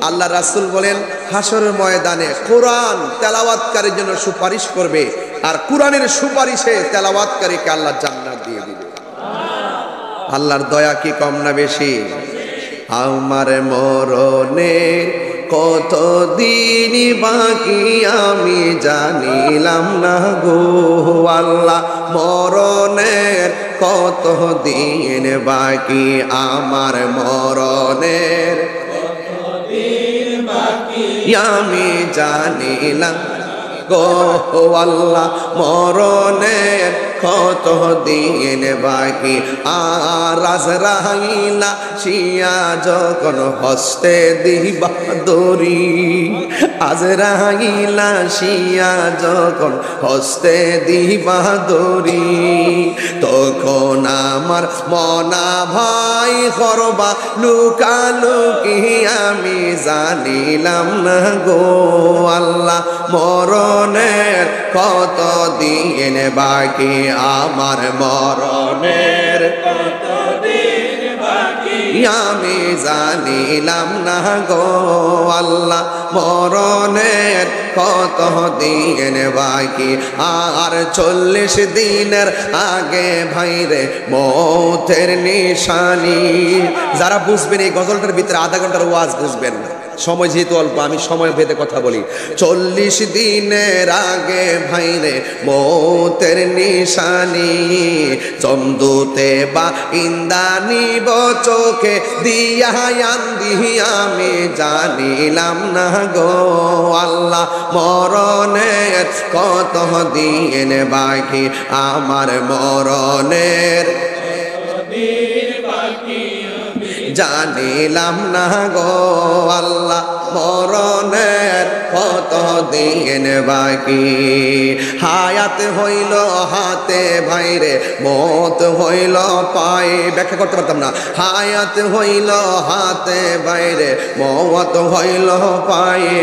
আল্লাহ রাসূল বলেন হাসরের ময়দানে কোরআন তেলাওয়াতকারীর জন্য সুপারিশ করবে, আর কোরআনের সুপারিশে তেলাওয়াতকারীকে আল্লাহ জান্নাত দিয়ে দিবে। আল্লাহর দয়া কি কম না বেশি? আমার মরণের কত দিন বাকি আমি জানিলাম না গো আল্লাহ, মরণের কত দিন বাকি, আমার মরণের আমি জানিলাম গো আল্লাহ, মরণের কত দিন বাকি। আর আজরাইলা শিয়া যখন হস্তে দিবা দড়ি, আজরাইলা শিয়া যখন হস্তে দিবা দড়ি, তখন আমার মনা ভাই করবা লুকালুকি আমি জানিলাম না গো আল্লাহ, মরণের কত দিন বাকি, আমার মরণের কত দিন বাকি আমি জানিলাম না গো আল্লাহ, মরণের কত দিন বাকি। আর 40 দিনের আগে ভাইরে মৌতের নিশানি। যারা বুঝবেন এই গজলটার ভিতরে আধা ঘন্টার ওয়াজ বুঝবেন, সময় যেহেতু অল্প আমি সময় ভেদে কথা বলি। 40 দিনের আগে ভাইরে মৌতের নিশানি, চমদুতে বা ইন্দানি চোখে দিয়া আন্দি আমি জানিলাম না গো আল্লাহ, মরণের কত দিন বাকি, আমার মরণের জানিলাম না গো আল্লাহ, মরণের কত দিন বাকি। হায়াত হইল হাতে ভাইরে মত হইল পায়ে, ব্যাখ্যা করতে পারতাম না। হায়াত হইল হাতে বাইরে মত হইল পায়ে,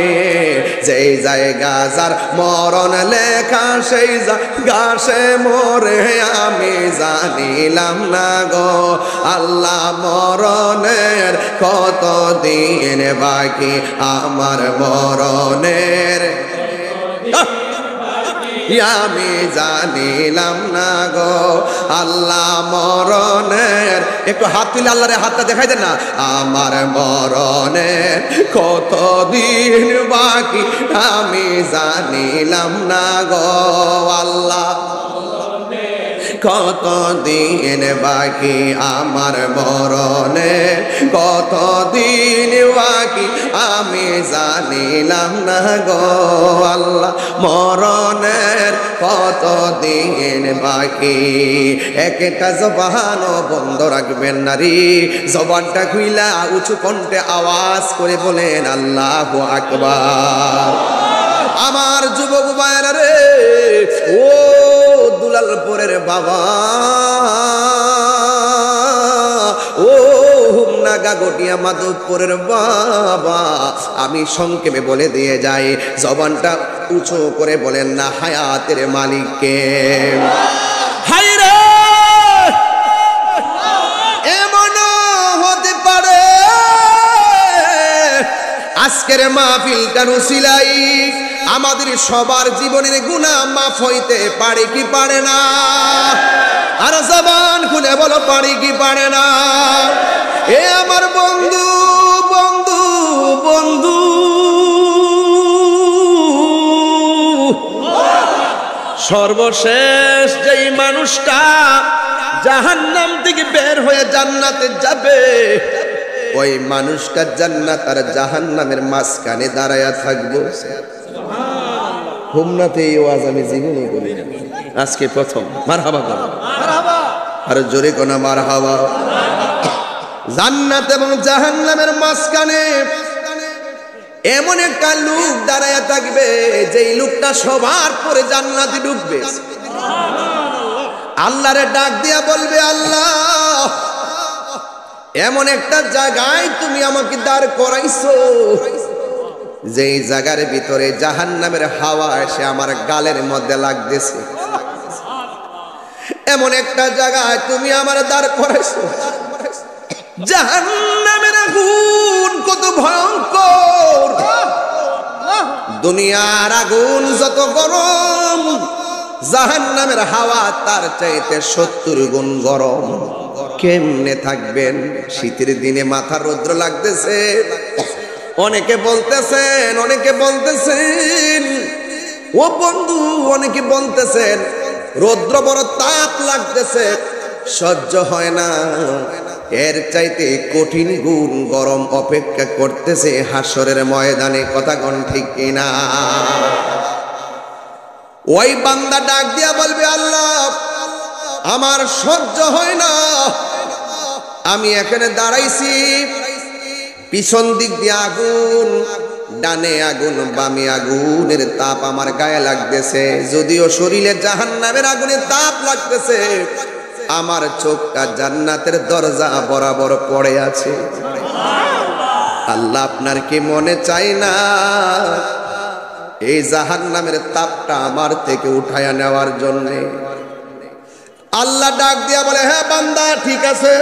যেই জায়গা যার মরণ লেখা সেই গাছে মরে আমি জানিলাম না গো আল্লাহ, মরণের কত দিন বাকি, আমার মরণের আমি জানিলাম না গো আল্লাহ, মরণের একটু হাত তুলে আল্লাহরে হাতটা দেখাই দেন না, আমার মরণের কত দিন বাকি আমি জানিলাম না গো আল্লাহ, কত দিন বাকি, আমার মরণে কত দিন বাকি আমি জানিলাম না গো আল্লাহ, মরণের কত দিন বাকি। একটা জবানও বন্ধ রাখবেন নারী, জবানটা খুইলা উঁচু কণ্ঠে আওয়াজ করে বলেন আল্লাহু আকবার। আমার যুবক ভাইরা রে, ও দুলালপুরের বাবা, ও নাগাগটিয়া মাধবপুরের বাবা, আমি সংক্ষেপে বলে দিয়ে যাই, জবানটা উঁচু করে বলেন না হায়াতের মালিককে। হায়রে এমন হতে পারে আজকের মাহফিলটা রুসিলাই আমাদের সবার জীবনের গুনাহ মাফ হইতে পারে কি পারে না? আর জবান খুলে বলো পারে কি পারে না? এ আমার বন্ধু বন্ধু বন্ধু, সর্বশেষ যেই মানুষটা জাহান্নাম থেকে বের হয়ে জান্নাতে যাবে, ওই মানুষটা জান্নাত আর জাহান্নামের মাঝখানে দাঁড়ায়া থাকবো। হোমনাতে এই ওয়াজ আমি জীবনে করি, আজকে প্রথম। মারহাবা করো, আর জোরে কোনা মারহাবা। জান্নাত এবং জাহান্নামের মাঝখানে এমন একটা লোক দাঁড়ায়া থাকবে, যেই লোকটা সবার পরে জান্নাতে ঢুকবে। আল্লাহরে ডাক দিয়া বলবে, আল্লাহ এমন একটা জায়গায় তুমি আমাকে দাঁড় করাইছো, যেই জায়গার ভিতরে জাহান্নামের হাওয়া এসে আমার গালের মধ্যে লাগতেছে। এমন একটা জায়গায় তুমি আমার দাঁড় করাইছো, জাহান্নামের আগুন কত ভয়ঙ্কর, দুনিয়ার আগুন যত গরম, জাহান্নামের হাওয়া তার চাইতে 70 গুণ গরম। কেমনে থাকবেন? শীতের দিনে মাথা রৌদ্র লাগতেছে। অনেকে বলতেছেন ও বন্ধু, অনেকে বলতেছেন রৌদ্র বড় তাপ লাগতেছে, সহ্য হয় না। এর চাইতে কঠিন গুণ গরম অপেক্ষা করতেছে হাসরের ময়দানে। কথা কোন ঠিক কিনা? ওই বান্দা ডাক দিয়া বলবে, আল্লাহ আমার সহ্য হয় না, আমি এখানে দাঁড়াইছি, পিছন দিক দিয়ে আগুন, ডানে আগুন বামে আগুনের তাপ আমার গায়ে লাগতেছে। যদিও শরীরে জাহান্নামের আগুনের তাপ লাগতেছে, আমার চোখটা জান্নাতের দরজা বরাবর পড়ে আছে। আল্লাহ আপনার কি মনে চাই না এই জাহান্নামের তাপটা আমার থেকে উঠায়া নেওয়ার জন্য? আল্লাহ ডাক দিয়া বলে, হ্যাঁ বান্দা, ঠিক আছে,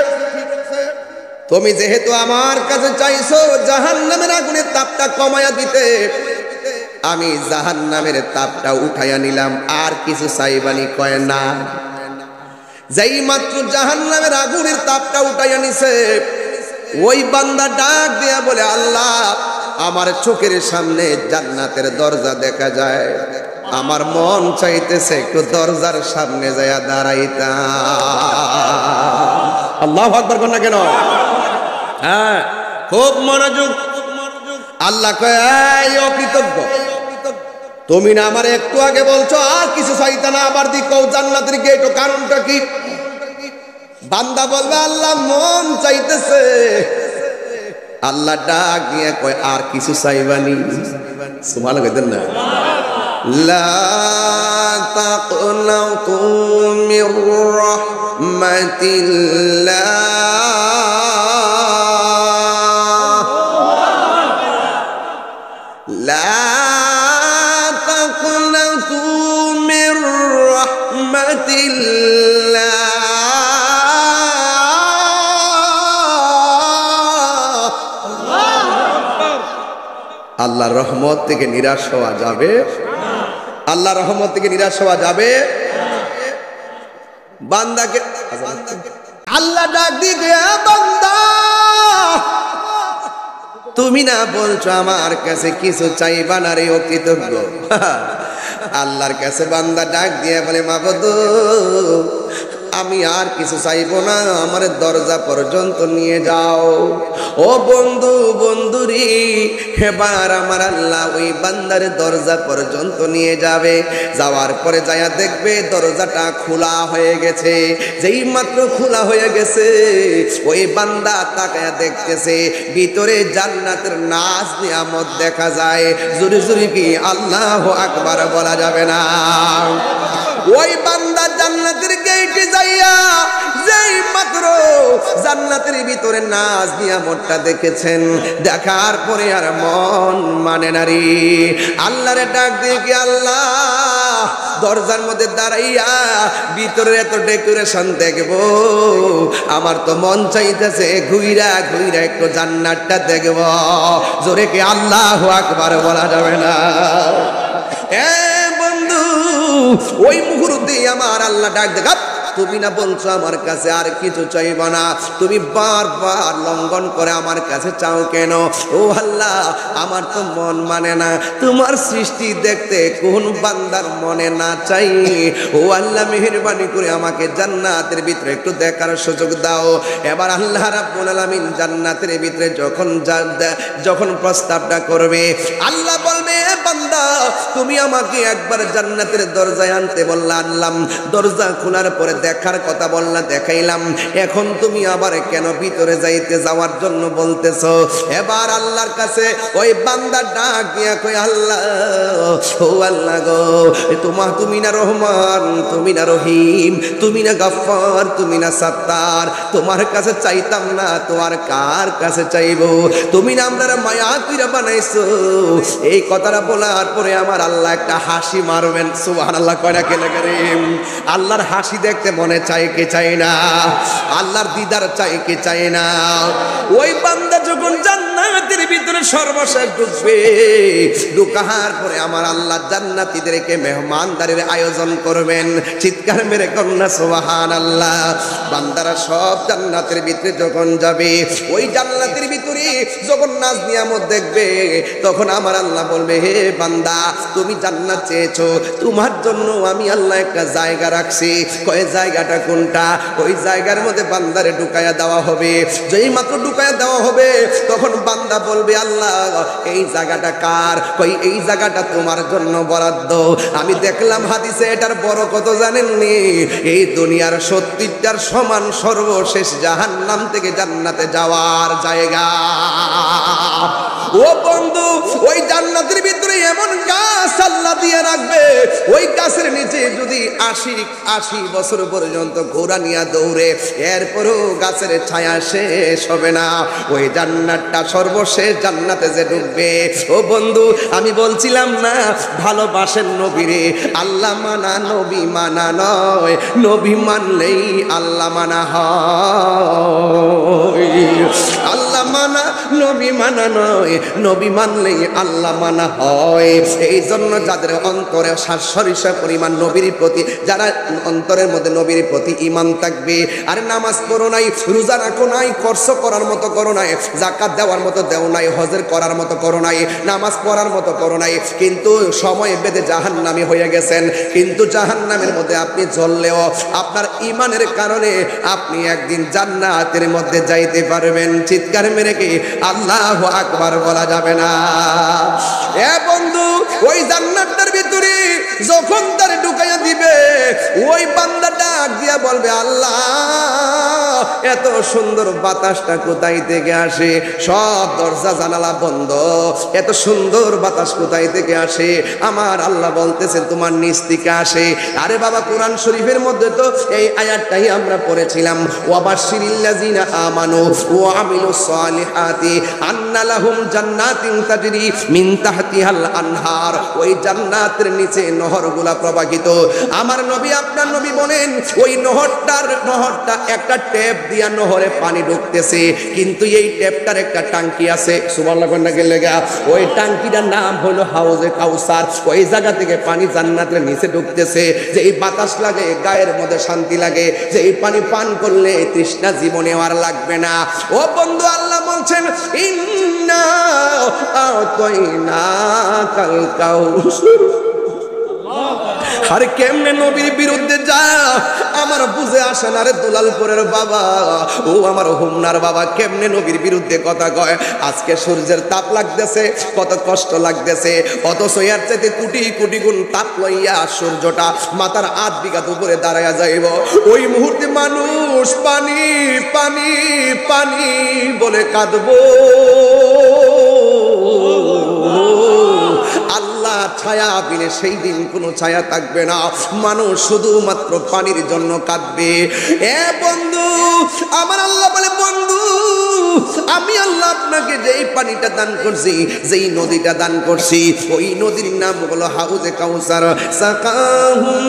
তুমি যেহেতু আমার কাছে চাইছো জাহান্নামের আগুনের তাপটা কমায়া দিতে, আমি জাহান্নামের তাপটা উঠাইয়া নিলাম, আর কিছু চাইবানি? কয় না। যেই মাত্র জাহান্নামের আগুনের তাপটা উঠাইয়া নিছে, ওই বান্দা ডাক দিয়া বলে, আল্লাহ আমার চোখের সামনে জান্নাতের দরজা দেখা যায়, আমার মন চাইতেছে একটু দরজার সামনে যায়া দাঁড়াইতাম। আল্লাহু আকবার কর না কেন? হ্যাঁ, খুব মনোযোগ। আল্লাহ কয়, এই অকৃতজ্ঞ, তুমি না আমার একটু আগে বলছো আর কিছু চাইতে না, আবার দিকো জান্নাতের গেট, কারণটা কি? বান্দা বলবে, আল্লাহ মন চাইতেছে। আল্লাহ ডাক দিয়ে কয়, আর কিছু চাইবানি? সুবহানাল্লাহ কইতেন না? লা তাকনাতু মির রাহমাতিল্লাহ, লা তাকনাতু মির রাহমাতিল্লাহ, আল্লাহর রহমত থেকে নিরাশ হওয়া যাবে? আল্লাহর রহমত থেকে নিরাশ হওয়া যাবে? বান্দাকে আল্লাহ ডাক দিয়ে, বান্দা তুমি না বলছো আমার কাছে কিছু চাইবা না রে অকৃতজ্ঞ? আল্লাহর কাছে বান্দা ডাক দিয়ে বলে, মাবুদ আমি আর কিছু চাইবো না, আমার দরজা পর্যন্ত নিয়ে যাও। ও বন্ধু, বন্ধুরি, এবার আমার আল্লাহ ওই বান্দার দরজা পর্যন্ত নিয়ে যাবে। যাওয়ার পরে যায়া দেখবে দরজাটা খোলা হয়ে গেছে। যেই মাত্র খোলা হয়ে গেছে, ওই বান্দা তাকায়া দেখতেছে ভিতরে জান্নাতের নাজ নিয়ামত দেখা যায়। জোরে জোরে কি আল্লাহু আকবার বলা যাবে না? ওই বান্দা জান্নাতের গেটে যাইয়া যেই মাত্র জান্নাতের ভিতরে নাজ নিয়ামতটা দেখেছেন, দেখার পরে আর মন মানে না রে। আল্লাহরে ডাক দিয়ে কি, আল্লাহ দরজার মধ্যে দাঁড়াইয়া ভিতরে এত ডেকোরেশন দেখবো, আমার তো মন চাইতেছে ঘুইরা ঘুইরা একটু জান্নাতটা দেখব। জোরে কি আল্লাহু আকবার বলা যাবে না? ওই মুহূর্তে আমার আল্লাহ ডাক দেখা, তুমি না বলছো আমার কাছে আর কিছু চাইবা না, তুমি বারবার লঙ্ঘন করে আমার কাছে চাও কেন? ও আল্লাহ আমার তো মন মানে না, তোমার সৃষ্টি দেখতে কোন বান্দার মনে না চাই? ও আল্লাহ মেহেরবানি করে আমাকে জান্নাতের ভিতরে একটু দেখার সুযোগ দাও। এবার আল্লাহ রাব্বুল আলামিন জান্নাতের ভিতরে যখন প্রস্তাবটা করবে, আল্লাহ বলবে, বান্দা তুমি আমাকে একবার জান্নাতের দরজায় আনতে বললা, আনলাম। দরজা খোলার পরে দেখার কথা বললা, দেখাইলাম। এখন তুমি আবার কেন ভিতরে যাওয়ার জন্য বলতেছো? এবার আল্লাহর কাছে ওই বান্দা ডাক দিয়া কই, আল্লাহ ও আল্লাহ গো, তুমি না রহমান, তুমি না রহিম, তুমি না গফফার, তুমি না সাত্তার, তোমার কাছে চাইতাম না তোমার কার কাছে চাইবো? তুমি না আমরা মায়া কইরা বানাইছো। এই কথাটা বলে বলার পরে আমার আল্লাহ একটা হাসি মারবেন। সুবহানাল্লাহ কয় না কেন করিম? আল্লাহর হাসি দেখতে মনে চাই কি চাই না? আল্লাহর দিদার চাই কি চাই না? ওই বান্দা যখন জান্নাতের ভিতরে সর্বশেষ ঢুকবে, ঢুকার পরে আমার আল্লাহ জান্নাতীদেরকে মেহমানদারির আয়োজন করবেন। চিৎকার মেরে কন্যা সুবহানাল্লাহ। বান্দারা সব জান্নাতের ভিতরে যখন যাবে, ওই জান্নাতের ভিতরে যখন নাজ নিয়ামত দেখবে, তখন আমার আল্লাহ বলবে, হে বান্দা, তুমি জান্নাত চেয়েছো, তোমার জন্য আমি আল্লাহ একটা জায়গা রাখছি। কয় জায়গাটা কোনটা? ওই জায়গার মধ্যে বান্দারে ঢুকায়া দেওয়া হবে। যেই মাত্র ঢুকায়া দেওয়া হবে, তখন বান্দা বলবে, আল্লাহ এই জায়গাটা কার? কই এই জায়গাটা তোমার জন্য বরাদ্দ। আমি দেখলাম হাদিসে এটার বড় কত জানেননি? এই দুনিয়ার 70টার সমান সর্বশেষ জাহান্নাম থেকে জান্নাতে যাওয়ার জায়গা। ও বন্ধু, ওই জান্নাতের ভিতরে এমন গাছ আল্লাহ দিয়ে রাখবে, ওই গাছের নিচে যদি 80 বছর পর্যন্ত ঘোড়া নিয়ে দৌড়ে, এরপরও গাছের ছায়া শেষ হবে না। ওই জান্নাতটা সর্বশেষ জান্নাতে যে ঢুকবে, ও বন্ধু আমি বলছিলাম না, ভালোবাসেন নবীরে, আল্লাহ মানা নবী মানা নয়, নবী মানলেই আল্লাহ মানা হয়। আল্লাহ মানা নবী মানা নয়, নবী মানলেই আল্লাহ মানা হয়। এই জন্য যাদের অন্তরে সরিষা পরিমাণ নবীর প্রতি, যারা অন্তরের মধ্যে নবীর প্রতি ঈমান থাকবে, আর নামাজ পড়ো নাই, রোজা রাখো নাই, খরচ করার মতো করো নাই, যাকাত দেওয়ার মতো দেও নাই, হজের করার মতো করো নাই, নামাজ পড়ার মতো করো নাই, কিন্তু সময় বেঁধে জাহান্নামী হয়ে গেছেন। কিন্তু জাহান্নামের মধ্যে আপনি জ্বললেও আপনার ঈমানের কারণে আপনি একদিন জান্নাতের মধ্যে যাইতে পারবেন। চিৎকার মেরে কি আল্লাহু আকবার বলা যাবে না? এ বন্ধু, ওই জান্নাতের ভিতরে যখন তার ঢুকাইয়া দিবে, ওই বান্দা ডাক দিয়া বলবে, আল্লাহ এত সুন্দর বাতাসটা কোথায় থেকে আসে? সব দরজা জানালা বন্ধ, এত সুন্দর বাতাস কোথায় থেকে আসে? আমার আল্লাহ বলতেছে তোমার নিচ থেকে আসে। আরে বাবা, কোরআন শরীফের মধ্যে তো এই আয়াতটাই আমরা পড়েছিলাম, ওয়াবাশশিরিল্লাযিনা আমানু ওয়া আমিলুস সালিহাতি আন্না লাহুম জান্নাতিন তাজরি মিন তাহতিহাল আনহার। ওই জান্নাতের নিচে নহরগুলা প্রবাহিত। আমার নবী, আপনার নবী বলেন, ওই নহরটা একটা ট্যাপ দিয়া নহরে পানি ঢুকতেছে, কিন্তু এই ট্যাপটার একটা টাঙ্কি আছে। সুবহানাল্লাহ কন্যা লেগা, ওই টাঙ্কিটার নাম হলো হাউজে কাউসার। ওই জায়গা থেকে পানি জান্নাতের নিচে ঢুকতেছে। যে এই বাতাস লাগে, গায়ের মধ্যে শান্তি লাগে, যে এই পানি পান করলে তৃষ্ণা জীবনে আর লাগবে না। ও বন্ধু, আল্লাহ বলছেন, ইন্না আতাইনাকাল কাউসার। আরে কেমনে নবীর বিরুদ্ধে যা, আমার বুঝে আসে না রে দুলালপুরের বাবা, ও আমার হোমনার বাবা, কেমনে নবীর বিরুদ্ধে কথা কয়। আজকে সূর্যের তাপ লাগতেছে, কত কষ্ট লাগতেছে, অথচ এর চাইতে কোটি কোটি গুণ তাপ লইয়া সূর্যটা মাথার 8 বিঘা উপরে দাঁড়ায়া যাইব। ওই মুহূর্তে মানুষ পানি পানি পানি বলে কাঁদবো। আল্লাহ ছায়া বিনে সেই দিন কোনো ছায়া থাকবে না, মানুষ শুধুমাত্র পানির জন্য কাঁদবে। এ বন্ধু, আমার আল্লাহ বলে, বন্ধু আমি আল্লাহ আপনাকে যেই পানিটা দান করছি, যেই নদীটা দান করছি, ওই নদীর নাম হলো হাউজে কাউসার। সাকাহুম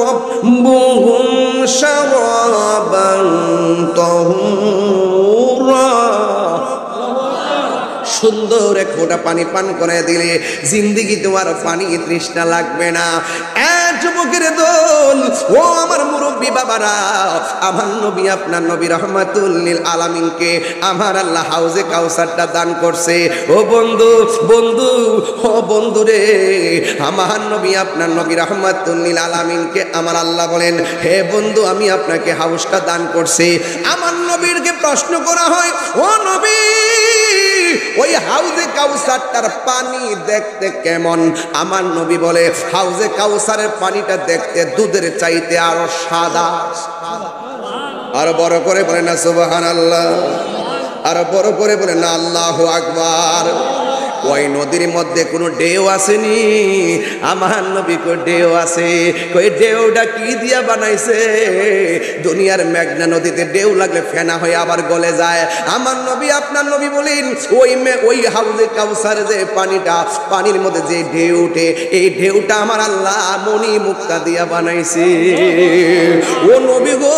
রাব্বুহুম শারাবান তাহুরা। সুন্দর এক ফোঁটা পানি পান করে দিলে জিন্দিগি তোমার পানি তৃষ্ণা লাগবে না। যুবকের দল, ও আমার মুরব্বী বাবারা, আমার নবী, আপনার নবী রহমাতুল লিল আলামিনকে আমার আল্লাহ হাউজে কাউসারটা দান করছে। ও বন্ধু, বন্ধু, ও বন্ধু রে, আমার নবী, আপনার নবী রহমাতুল লিল আলামিনকে আমার আল্লাহ বলেন, হে বন্ধু, আমি আপনাকে হাউসটা দান করছি। আমার নবীরকে প্রশ্ন করা হয়, ও নবী, ওই হাউজে কাউসারটার পানি দেখতে কেমন? আমার নবী বলে, হাউজে কাউসারের পানিটা দেখতে দুধের চাইতে আরো সাদা। আর বড় করে বলে না সুবহানাল্লাহ, আর বড় করে বলে না আল্লাহু আকবার। ওই এই নদীর মধ্যে কোনো ঢেউ আসেনি? আমার নবী কই ঢেউ আছে। কই ঢেউটা কি দিয়া বানাইছে? দুনিয়ার মেঘনা নদীতে ঢেউ লাগলে ফেনা হয়ে আবার গলে যায়। আমার নবী আপনার নবী বলেন ওই হাউজে কাউসার যে পানির মধ্যে যে ঢেউ ওঠে, এই ঢেউটা আমার আল্লাহ মণি মুক্তা দিয়া বানাইছে। ও নবী গো,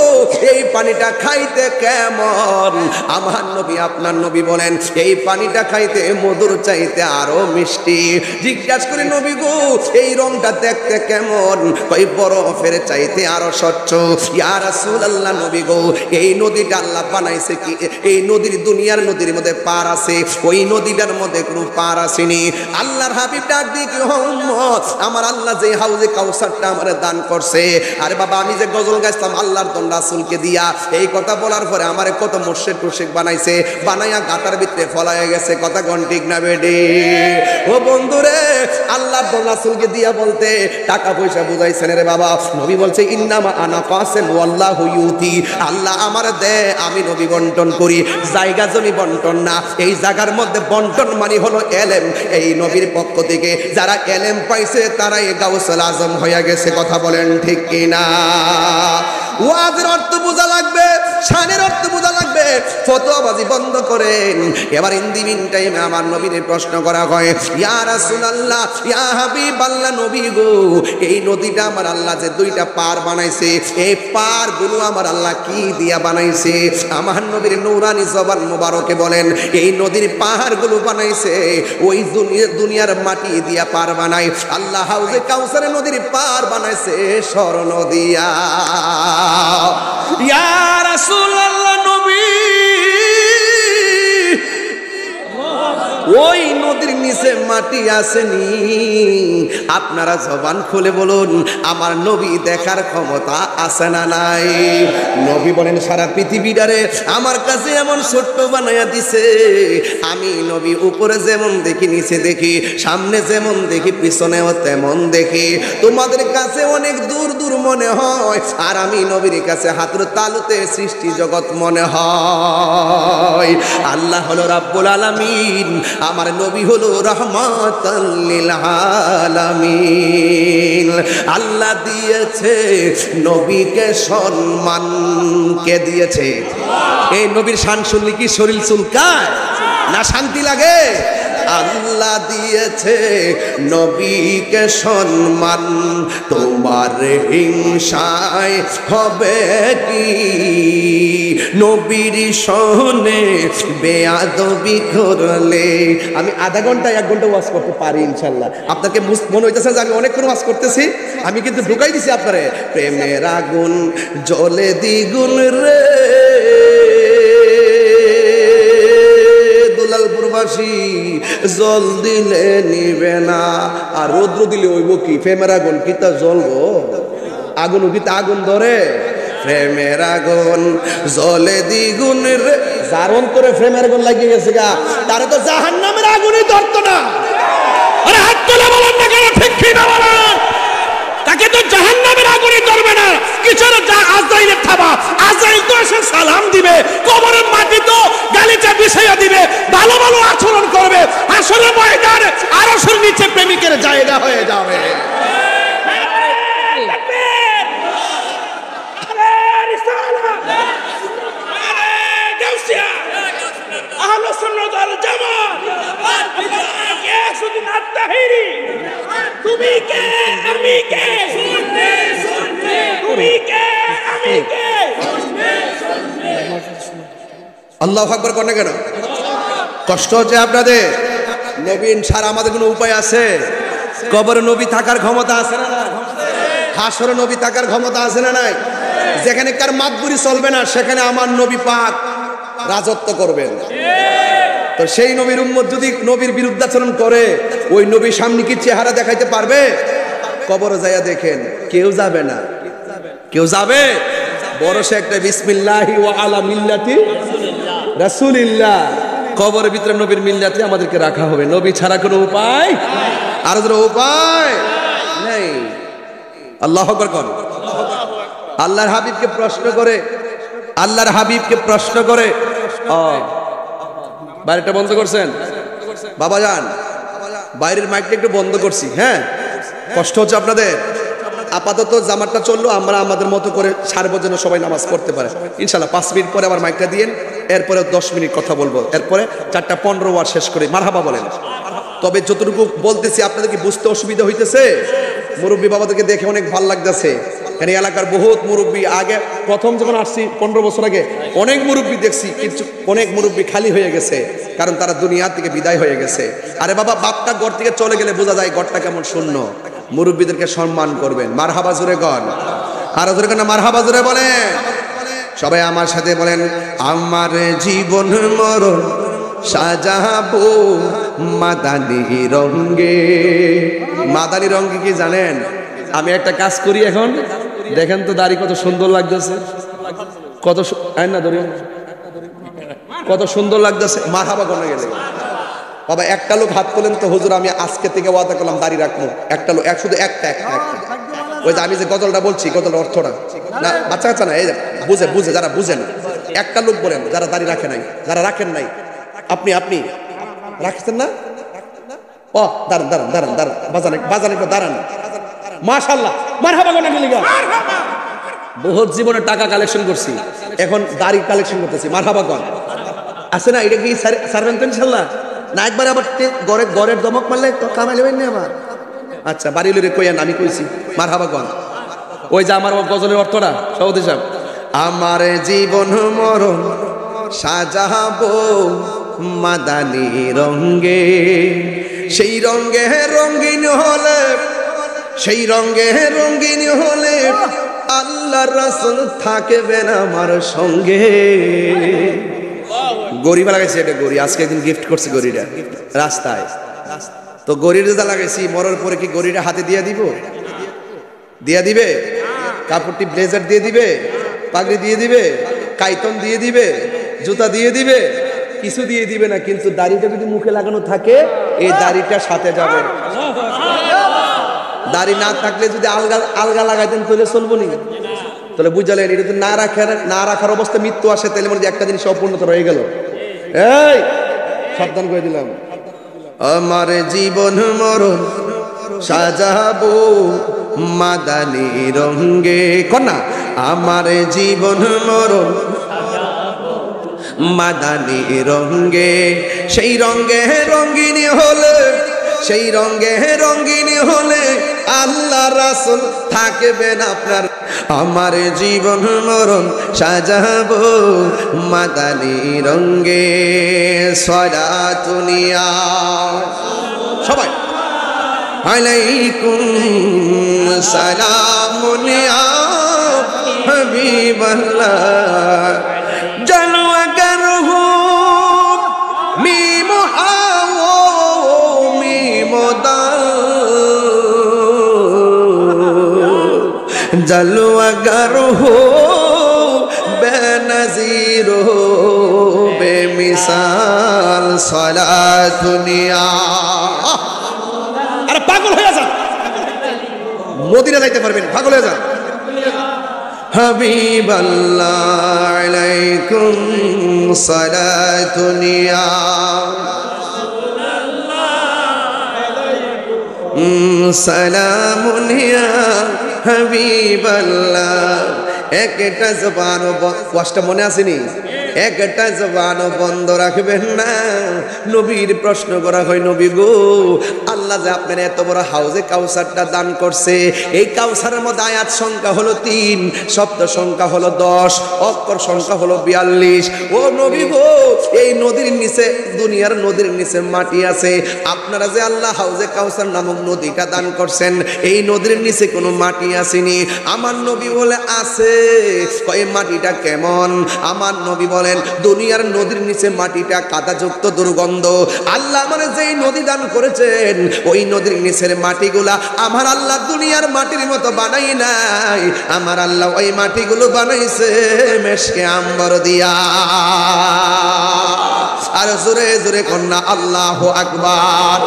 এই পানিটা খাইতে কেমন? আমার নবী আপনার নবী বলেন এই পানিটা খাইতে মধুর চাইতে আরো মিষ্টি। জিজ্ঞাসা করে নবী গো, এই রংটা দেখতে কেমন? ওই বরফের চাইতে আরো স্বচ্ছ। ইয়া রাসূলুল্লাহ, নবী গো, এই নদীটা আল্লাহ বানাইছে কি? এই নদীর দুনিয়ার নদীর মধ্যে পার আছে, ওই নদীটার মধ্যে কোনো পার আসেনি। আল্লাহর হাবিব ডাক দিয়ে কি, উম্মত, আমার আল্লাহ যে হাউজে কাউসারটা আমারে দান করছে, আরে বাবা আমি যে গজল গাইতাম আল্লাহর দন রাসূলকে দিয়া, এই কথা বলার পরে আমারে কত মুর্শিদ টুর্শিদ বানাইছে, বানাইয়া গাতার ভিতরে ফলাইয়া গেছে। কথা কোন ঠিক না বেডি? ও বন্ধুরে, আল্লাহর দন রাসূলকে দিয়া বলতে টাকা পয়সা বুঝাইছেন রে বাবা। নবী বলছে ইন্নামা আনা কাসিম ওয়াল্লাহু ইউতি, আল্লাহ আমার দে, আমি নবী বন্টন করি। জায়গা জমি বন্টন না, এই জায়গার মধ্যে বন্টন মানে হলো এলেম। এই নবীর পক্ষ থেকে যারা এলেম পাইছে তারাই গাউসুল আজম হয়ে গেছে। কথা বলেন ঠিক কিনা? ওয়াজের অর্থ বোঝা লাগবে, শানের অর্থ বোঝা লাগবে, ফতোয়াবাজি বন্ধ করেন। এবার ইন দি মিন টাইমে আমার নবীর প্রশ্ন করা হয়, ইয়া রাসূলুল্লাহ, ইয়া হাবিবাল্লাহ, নবী গো, এই নদীটা আমার আল্লাহ যে দুইটা পার বানাইছে, এই পারগুলো আমার আল্লাহ কি দিয়া বানাইছে? আমার নবীর নূরানি জবান মুবারকে বলেন এই নদীর পাহাড়গুলো বানাইছে ওই দুনিয়ার মাটি দিয়া পার বানাই। আল্লাহ হাউজে কাউসারে নদীর পার বানাইছে স্বর্ণ দিয়া। ইয়া রাসূলুল্লাহ, নবী ওই নদীর নিচে মাটি আসেনি? আপনারা জবান খুলে বলুন, আমার নবী দেখার ক্ষমতা আছে না নাই? নবী বলেন সারা পৃথিবীটারে আমার কাছে এমন ছোট্ট বানাইয়া দিছে, আমি নবী উপরে যেমন দেখি, নিচে দেখি, সামনে যেমন দেখি, পিছনেও তেমন দেখি। তোমাদের কাছে অনেক দূর দূর মনে হয়, আর আমি নবীর কাছে হাতের তালুতে সৃষ্টি জগৎ মনে হয়। আল্লাহ হলো রাব্বুল আলামিন, আমার নবী হলো রাহমাতাল লিল আলামিন। আল্লাহ দিয়েছে নবীকে সম্মান। কে দিয়েছে? এই নবীর শান শুনলে কি শরীর চুলকায় না শান্তি লাগে? আল্লাহ দিয়েছে নবীকে সম্মান, তোমার হিংসায় হবে কি? নবীর শোনে বেয়াদবি করলে। আমি আধা ঘন্টা 1 ঘন্টা ওয়াজ করতে পারি ইনশাল্লাহ। আপনাকে মনে হইতেছে যে আমি অনেকক্ষণ ওয়াজ করতেছি, আমি কিন্তু ঢুকাই দিছি আপনারে। প্রেমের আগুন জ্বলে দ্বিগুণ রে দুলালপুরবাসী, জল দিলে নিবে না, আর রৌদ্র দিলে হইব কি? প্রেমের আগুন কি তা জ্বলবো? আগুন কি তা আগুন ধরে? প্রেমের আগুন জ্বলে দ্বিগুণ রে। যার অন্তরে প্রেমের আগুন লাগিয়ে গেছে গা, তারে তো জাহান্নামের আগুনই ধরতো না। আরে হাত তুলে বলেন না কেন? ঠিক কি না বলেন? তাকে তো জাহান্নামের আগুনই ধরবে না। কিসের আজরাইলের থাবা? আজরাইল তো এসে সালাম দিবে, কবরের মাটি তো গালিচা বিছাইয়া দিবে, ভালো ভালো আচরণ করবে, হাসরের ময়দানে আরশের নিচে প্রেমিকের জায়গা হয়ে যাবে। তুমি কে আমি কে? তুমি কে আমি কে? আল্লাহু আকবার করেন কেন? কষ্ট হচ্ছে আপনাদের? নবী ছাড়া আমাদের কোনো উপায় আছে? কবরে নবী থাকার ক্ষমতা আছে না নাই? হাসরে নবী থাকার ক্ষমতা আছে না নাই? যেখানে কার মাতবুরি চলবে না সেখানে আমার নবী পাক রাজত্ব করবেন। তো সেই নবীর উম্মত যদি নবীর বিরুদ্ধাচরণ করে, ওই নবীর সামনে কি চেহারা দেখাইতে পারবে? কবরে যাইয়া দেখেন, কেউ যাবে না। কেউ যাবে? বড় সে একটা বিসমিল্লাহি ওয়া আলা মিল্লাতি রাসূলিল্লাহ, কবরের ভিতরে নবীর মিল্লাতে আমাদেরকে রাখা হবে। নবী ছাড়া কোনো উপায় আর উপায় নেই। আল্লাহু আকবার কোন? আল্লাহর হাবিবকে প্রশ্ন করে, আল্লাহর হাবিবকে প্রশ্ন করে, বাড়িটা বন্ধ করছেন বাবা যান, বাইরের মাইকটা একটু বন্ধ করছি, হ্যাঁ কষ্ট হচ্ছে আপনাদের। আপাতত জামাতটা চললো, আমরা আমাদের মতো করে সারবো যেন সবাই নামাজ পড়তে পারে ইনশাল্লাহ। 5 মিনিট পরে আবার মাইকটা দিয়েন, এরপরে 10 মিনিট কথা বলবো, এরপরে 4:15 ওয়ার্ড শেষ করে মারহাবা বলেন। তবে যতটুকু বলতেছি আপনাদের কি বুঝতে অসুবিধা হইতেছে? মুরব্বী বাবাদেরকে দেখে অনেক ভালো লাগতেছে। এখানে এলাকার বহুত মুরব্বী, আগে প্রথম যখন আসছি 15 বছর আগে অনেক মুরব্বী দেখছি, কিন্তু অনেক মুরব্বী খালি হয়ে গেছে, কারণ তারা দুনিয়া থেকে বিদায় হয়ে গেছে। আরে বাবা, বাপটা ঘর থেকে চলে গেলে বোঝা যায় ঘরটা কেমন শূন্য। মুরব্বীদেরকে সম্মান করবেন, মারহাবা জোরে গন, আরো জোরে গন, মারহাবা জোরে বলেন। সবাই আমার সাথে বলেন, আমার জীবন মরণ সাজাবো মাদানি রঙে। মাদানি রঙে কি জানেন? আমি একটা কাজ করি এখন, দেখেন তো দাড়ি কত সুন্দর লাগতেছে, কত না ধরি কত সুন্দর লাগতেছে। মারহাবা গনে গেলে বাবা একটা লোক হাত তোলেন তো, হুজুর আমি আজকে থেকে ওয়াদা করলাম দাড়ি রাখবো। একটা লোক, শুধু একটা। ওই যে আমি যে গজলটা বলছি, গজলটা অর্থটা না, বাচ্চা কাচ্চা না, এই বুঝে যারা বুঝেন, একটা লোক বলেন যারা দাড়ি রাখে নাই, যারা রাখেন নাই। আপনি রাখছেন না? ও দাঁড়ান দাঁড়ান দাঁড়ান দাঁড়ান, বাজান একটু দাঁড়ান। মাশাআল্লাহ, মারহাবা গনে গেলি গা। বহুত জীবনে টাকা কালেকশন করছি, এখন দাড়ি কালেকশন করতেছি। মারহাবা গন আছে না? এটা কি সারবেন তো ইনশাল্লাহ? না একবার আবার গড়ের দমক মারলে কামাইলেবেন না আবার? আচ্ছা বাড়ি লইরে কইয়েন, আমি কইছি। মারহাবা গন। ওই যে আমার গজলের অর্থটা সভাপতি সাহেব, আমার জীবন মরণ সাজাবো মাদানি রঙে, সেই রঙে রঙিন হলে, সেই রঙে রঙিন হলে আল্লাহর রাসূল থাকবেন আমার সঙ্গে। গরিবা লাগাইছি, এটা গড়ি আজকে একদিন গিফট করছে গড়িটা রাস্তায়। তো গড়ির যেটা লাগাইছি, মরার পরে কি গড়িটা হাতে দিয়ে দিব? দিয়ে দিবে? কাপড়টি ব্লেজার দিয়ে দিবে, পাগড়ি দিয়ে দিবে, কাইতন দিয়ে দিবে, জুতা দিয়ে দিবে, কিছু দিয়ে দিবে না। কিন্তু দাড়িটা যদি মুখে লাগানো থাকে, এই দাড়িটা সাথে যাবে। দাড়ি না থাকলে যদি আলগা লাগাইতেন তাহলে চলবো নি? তাহলে বুঝালেন, এটা যদি না রাখার অবস্থা মৃত্যু আসে, তাহলে মনে একটা জিনিস অপূর্ণতা রয়ে গেল। এই সাবধান করে দিলাম, আমার জীবন মরণ সাজাবো মাদানি রঙে। কন্যা, আমার জীবন মরণ মাদানি রঙে, সেই রঙে রঙিনী হলে, সেই রঙে রঙিনী হলে আল্লাহ রাসূল থাকবেন আপনার। আমার জীবন মরণ সাজাবো মাদানি রঙে। সালাতুনিয়া সবাই আলাইকুম সালামুনিয়া হাবিবাল্লাহ জালওয়া করহু মিম হাও মিম দাল জালওয়া করহু বেনজির বেমিসাল সালাতুনিয়া। আরে পাগল হয়ে যান, মদিনা যাইতে পারবেন, পাগল হয়ে যান। হাবিবাল্লাহ আলাইকুম সালাতুনিয়া সালামুনিয়া হাবিবাল্লাহ। একটা জবান কষ্ট মনে আসেনি, একটা জবান বন্ধ রাখবেন না। নবীর প্রশ্ন করা হয়, নবী গো, আল্লাহ যে আপনার এত বড় হাউজে কাউসারটা দান করছে, এই কাউসারের মধ্যে আয়াত সংখ্যা হলো 3, শব্দ সংখ্যা হলো 10, অক্ষর সংখ্যা হলো 42। ও নবী গো, এই নদীর নিচে, দুনিয়ার নদীর নিচে মাটি আছে, আপনারা যে আল্লাহ হাউজে কাউসার নামক নদীটা দান করছেন, এই নদীর নিচে কোনো মাটি আসেনি। আমার নবী বলে আছে। এই মাটিটা কেমন? আমার নবী বলেন, দুনিয়ার নদীর নিচে মাটিটা কাদাযুক্ত, দুর্গন্ধ। আল্লাহ মানে যেই নদী দান করেছেন, ওই নদীর নিচের মাটিগুলা আমার আল্লাহ দুনিয়ার মাটির মতো বানাই নাই। আমার আল্লাহ ওই মাটিগুলো বানাইছে মেশকে আম্বর দিয়া। আর জোরে জোরে কন্যা আল্লাহু আকবার।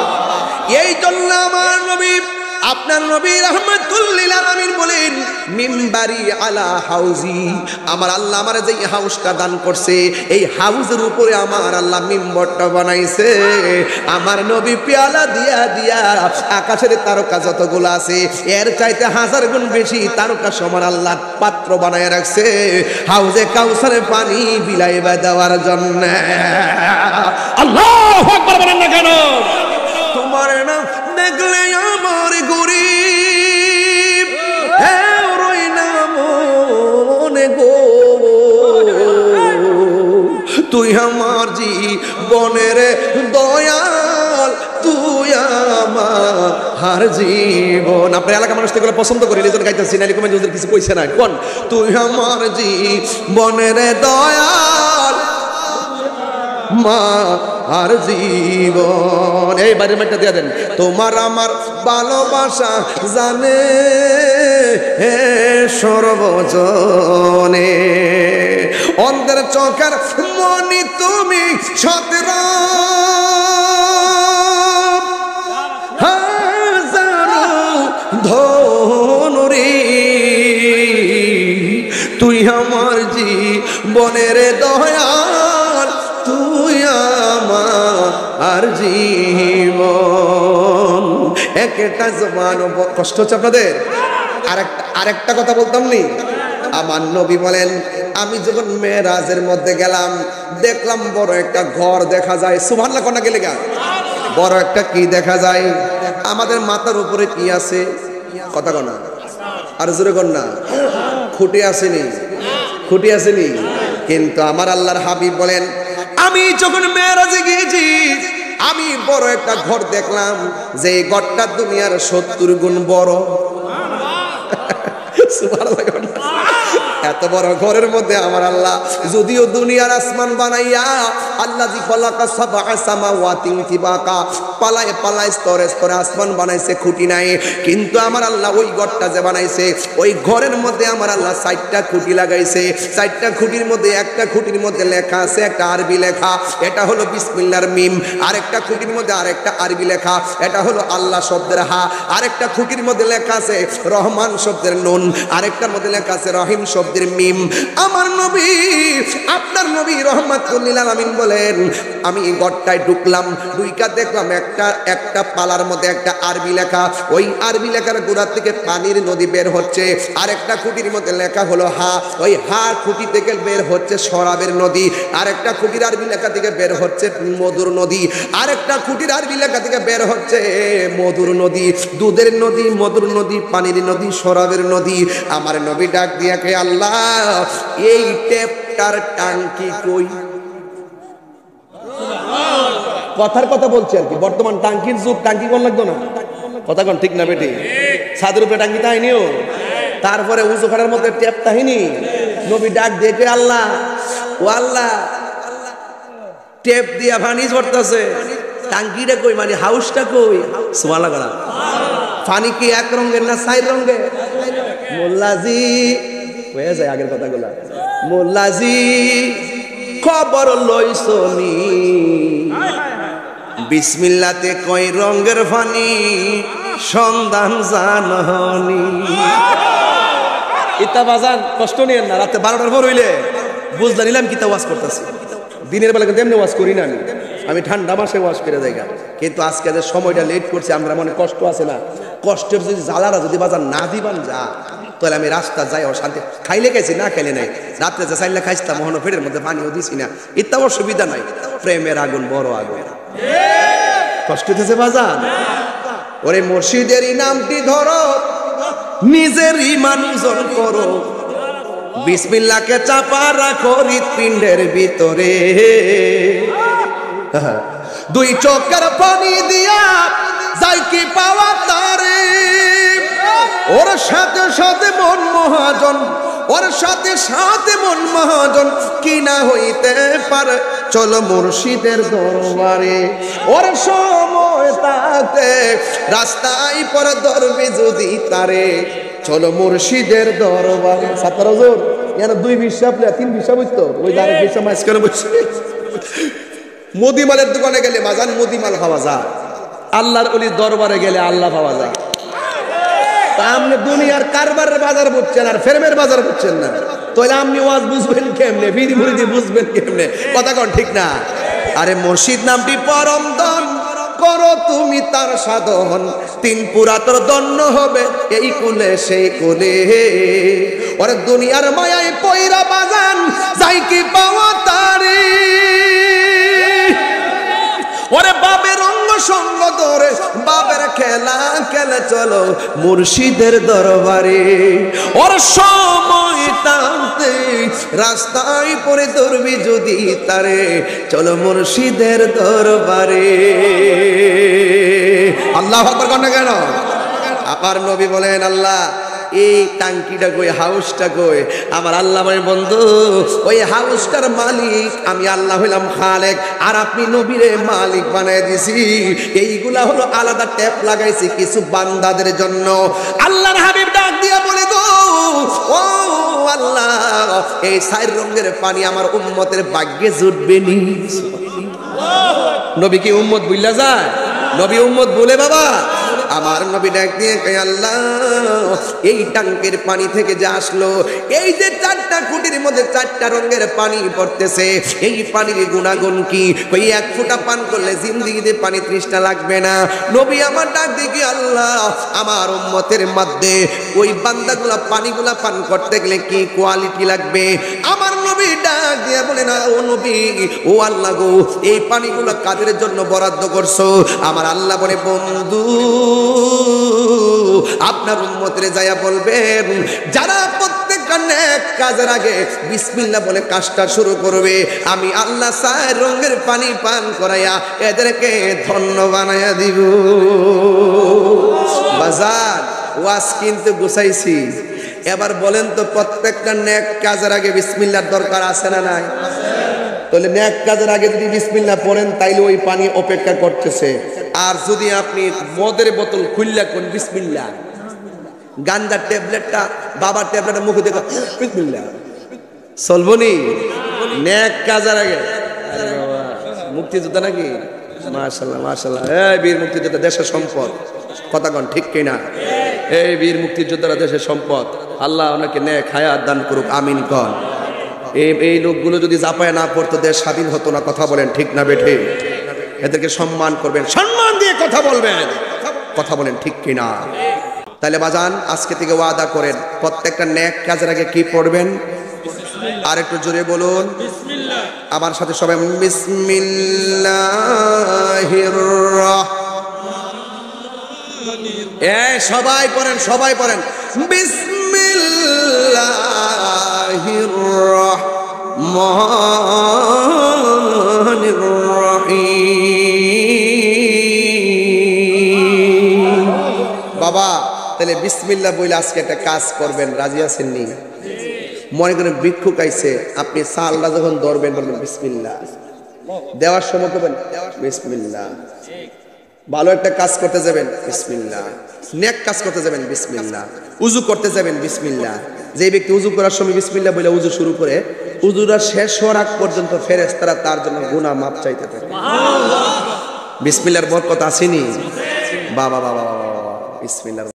এই জন্য আমার নবী আপনার নবী রাহমাতুল লিল আলামিন বলেন মিম্বারি আলা হাউজি, আমার আল্লাহ আমার যে হাউসটা দান করছে এই হাউজের উপরে আমার আল্লাহ মিম্বরটা বানাইছে। আমার নবী পেয়ালা দিয়া দিয়া আকাশের তারকা যতগুলো আছে এর চাইতে 1000 গুণ বেশি তারকা সমান আল্লাহ পাত্র বানায় রাখছে হাউজে কাউসারে পানি বিলাইবা দেওয়ার জন্য। আল্লাহু আকবার বলেন না কেন? তোমার নাম দেখলে আমার গরিব রই না মনে গো, তুই আমার জীবনের দয়াল, তুই আমার জীবন। আপনার এলাকার মানুষ এগুলো পছন্দ করে এই জন্য গাইতেছি, নাইলে কমে যদি কিছু কইছে না কোন, তুই আমার জীবনের দয়াল মা আর জীবন। এই বাড়ির মাঠটা দিয়ে দেন। তোমার আমার ভালোবাসা জানে হে সর্বজনে, অন্ধের চোখের মনি তুমি সতের হাজারো ধনুরি, তুই আমার জীবনের দয়াল, তুই আমার জীবন। একটা জবান কষ্ট হচ্ছে আপনাদের? আরেকটা কথা বলতাম নি, আমার নবী বলেন আমি যখন মেরাজের মধ্যে গেলাম দেখলাম বড় একটা ঘর দেখা যায়। সুবহানাল্লাহ কোনা গেলে গা বড় একটা কি দেখা যায়? আমাদের মাথার উপরে কি আছে? কথা কনা আর জোরে কন্যা খুঁটি আসেনি, খুঁটি আসেনি। কিন্তু আমার আল্লাহর হাবিব বলেন আমি যখন মেরাজে গিয়েছি আমি বড় একটা ঘর দেখলাম যে এই ঘরটা দুনিয়ার 70 গুণ বড়। এত বড় ঘরের মধ্যে আমার আল্লাহ যদিও দুনিয়ার আসমান বানাইয়া আল্লাযী খালাকা সাবআ সামাওয়াতিন তিবাকা পালায় পালায় স্তরে স্তরে আসমান বানাইছে, খুঁটি নাই। কিন্তু আমার আল্লাহ ওই ঘরটা যে বানাইছে ওই ঘরের মধ্যে আমার আল্লাহ 4টা খুঁটি লাগাইছে। 4টা খুঁটির মধ্যে একটা খুঁটির মধ্যে লেখা আছে একটা আরবি লেখা, এটা হলো বিসমিল্লাহর মিম। আরেকটা খুঁটির মধ্যে আরেকটা আরবি লেখা, এটা হলো আল্লাহ শব্দের হা। আরেকটা খুঁটির মধ্যে লেখা আছে রহমান শব্দের নুন, আরেকটার মধ্যে লেখা আছে রহিম শব্দের মিম। আমার নবী আপনার নবী রাহমাতুল লিল আলামিন বলেন আমি এই ঘরটায় ঢুকলাম, ঢুইকা দেখলাম একটা পালার মধ্যে একটা আরবি লেখা, ওই আরবি লেখার গোড়া থেকে পানির নদী বের হচ্ছে। আরেকটা খুঁটির মধ্যে লেখা হলো হা, ওই হা খুঁটি থেকে বের হচ্ছে শরাবের নদী। আরেকটা খুঁটির আরবি লেখা থেকে বের হচ্ছে মধুর নদী। আরেকটা খুঁটির আরবি লেখা থেকে বের হচ্ছে মধুর নদী, দুধের নদী, মধুর নদী, পানির নদী, শরাবের নদী। আমার নবী ডাক দিয়া কে আল্লাহ এই টেপটার টাঙ্কি কই? কথার কথা বলছি আর কি, বর্তমান টাঙ্কির যুগ, টাঙ্কি কোন লাগতো না? কথা কোন ঠিক না বেটি? ছাদের উপরে টাঙ্কি তাইনিও, তারপরে উঁচু খাটার মধ্যে টেপ তাহিনি। নবী ডাক দেখে আল্লাহ ও আল্লাহ টেপ দিয়া পানি ঝরতেছে, টাঙ্কিটা কই মানে হাউসটা কই? সুবহানাল্লাহ করা পানি কি এক রঙের না 4 রঙের? মোল্লাজি হয়ে যায় আগের কথাগুলা। মোল্লাজি খবর লইছনি বিসমিল্লাতে কয় রঙের পানি সন্ধান জাননি। ইতা বাজান কষ্ট নিয়েন না, রাতে 12টার পর হইলে বুঝলা নিলাম কিতা ওয়াজ করতেছি। দিনের বেলা কিন্তু এমনি ওয়াজ করি না, আমি ঠান্ডা মাসে ওয়াজ করে যাই। কিন্তু আজকে যে সময়টা লেট করছে আমরা মনে কষ্ট আছে না, কষ্টের যদি জ্বালারা যদি বাজার না দিবান যা তাহলে আমি রাস্তা যাই অশান্তি। খাইলে খাইছি না খাইলে নাই, রাত্রে যে চাইলে খাইছিলাম মহন ফেরের মধ্যে পানিও দিছি না, ইত্যাও অসুবিধা নাই। প্রেমের আগুন বড় আগুন, কষ্ট হতেছে বাজান। ওরে মুর্শিদেরই নামটি ধরো, নিজের ইমান ওজন করো, বিসমিল্লাহকে চাপা রাখো হৃৎপিণ্ডের ভিতরে। 2 চোখের পানি দিয়া যাই কি পাওয়া তারে, ওর সাথে সাথে মন মহাজন, ওর সাথে সাথে মন মহাজন কি না হইতে পারে। চলো মুর্শিদের দরবারে, ওর সময় তাতে রাস্তায় পর ধরবে যদি তারে। চলো মুর্শিদের দরবারে। 7 হুজুর এর 2 হিসাব 3 হিসাব হইতো, ওই দাঁড়ে হিসাব মাস করে বসে। মুদিমালের দোকানে গেলে বাজান মুদিমাল পাওয়া যায়, আল্লাহর ওলির দরবারে গেলে আল্লাহ পাওয়া যায়। তা আপনি দুনিয়ার কারবারের বাজার বুঝছেন আর ফেরমের বাজার বুঝছেন না, তাহলে আপনি ওয়াজ বুঝবেন কেমনে, বিড়ি মুড়ি বুঝবেন কেমনে? কথা কোন ঠিক না? আরে মুর্শিদ নামটি পরম ধন, করো তুমি তার সাধন, তিন পুরা তোর দন্য হবে এই কুলে সেই কুলে। ওরে দুনিয়ার মায়ায় পয়রা বাজান যাই কি পাওয়া তারি, ওরে বাবের অঙ্গ সঙ্গ ধরে বাবের খেলা খেলে চলো মুর্শিদের দরবারে। ওর সময় টানতে রাস্তায় পড়ে ধরবি যদি তারে, চলো মুর্শিদের দরবারে। আল্লাহু আকবার কন না কেন? আবার নবী বলেন আল্লাহ এই টাঙ্কিটা কই, হাউসটা কই? আমার আল্লাহ বলেন বন্ধু ওই হাউসটার মালিক আমি আল্লাহ হইলাম খালেক, আর আপনি নবীরে মালিক বানায় দিছি। এইগুলা হলো আলাদা ট্যাপ লাগাইছি কিছু বান্দাদের জন্য। আল্লাহর হাবিব ডাক দিয়া বলে গো ও আল্লাহ, এই চার রঙের পানি আমার উম্মতের ভাগ্যে জুটবে নি। নবী কি উম্মত বুইলা যায়? নবী উম্মত বলে বাবা? আমার নবী ডাক দিয়ে কই আল্লাহ এই টাঙ্কের পানি থেকে যা আসলো, এই যে চারটা কুটির মধ্যে চারটা রঙের পানি পড়তেছে, এই পানির গুণাগুণ কি? কই এক ফোঁটা পান করলে জিন্দেগিতে পানি তৃষ্ণা লাগবে না। নবী আমার ডাক দিয়ে কি আল্লাহ আমার উম্মতের মধ্যে ওই বান্দাগুলা পানিগুলা পান করতে গেলে কি কোয়ালিটি লাগবে? আমার নবী ডাক দিয়ে বলে না ও নবী ও আল্লাহ গো এই পানিগুলা কাদের জন্য বরাদ্দ করছো? আমার আল্লাহ বলে বন্ধু আপনার উম্মতের যায়া বলবেন যারা প্রত্যেকটা নেক কাজের আগে বিসমিল্লাহ বলে কাজটা শুরু করবে, আমি আল্লাহ চার রঙের পানি পান করাইয়া এদেরকে ধন্য বানাইয়া দিব। বাজার ওয়াজ কিন্তু গুছাইছি, এবার বলেন তো প্রত্যেকটা নেক কাজের আগে বিসমিল্লাহর দরকার আছে না নাই? তাহলে নেক কাজের আগে যদি বিসমিল্লাহ পড়েন তাইলে ওই পানি অপেক্ষা করতেছে। আর যদি আপনি মদের বোতল খুললা কোন বিসমিল্লাহ, গাঞ্জার ট্যাবলেটটা বাবার ট্যাবলেটটা মুখে দেখা বিসমিল্লাহ, চলবনি? নেক কাজের আগে মুক্তিযোদ্ধা নাকি? মাশাআল্লাহ মাশাআল্লাহ, এই বীর মুক্তিযোদ্ধা দেশের সম্পদ। কথা কোন ঠিক কিনা? এই বীর মুক্তিযোদ্ধারা দেশের সম্পদ। আল্লাহ ওনাকে নেক হায়াত দান করুক, আমিন কন। এই লোকগুলো যদি জাপায় না পড়তো দেশ স্বাধীন হতো না। কথা বলেন ঠিক না বেঠে? এদেরকে সম্মান করবেন, সম্মান দিয়ে কথা বলবেন। কথা বলেন ঠিক কিনা? তাহলে বাজান আজকে থেকে ওয়াদা করেন প্রত্যেকটা নেক কাজের আগে কি পড়বেন? আর একটু জোরে বলুন আমার সাথে সবাই, বিসমিল্লাহির রাহমানির। সবাই পড়েন, সবাই পড়েন বিসমিল্লাহির রাহমানির রাহিম। বাবা তাহলে বিসমিল্লাহ বলে আজকে একটা কাজ করবেন, রাজি আছেন নি? মনে করেন ভিক্ষুক আইছে, আপনি চালটা যখন ধরবেন বলবেন বিসমিল্লাহ, দেওয়ার সময় করবেন বিসমিল্লাহ, ভালো একটা কাজ করতে যাবেন বিসমিল্লাহ, নেক কাজ করতে যাবেন বিসমিল্লাহ, উযু করতে যাবেন বিসমিল্লাহ। যে ব্যক্তি উযু করার সময় বিসমিল্লাহ বলে উযু শুরু করে, উযুটা শেষ হওয়ার আগ পর্যন্ত ফেরেশতারা তার জন্য গুনাহ মাপ চাইতে থাকে। সুবহানাল্লাহ। বিসমিল্লাহর বরকত আসেনি? বাবা বাবা বাবা, বিসমিল্লাহ।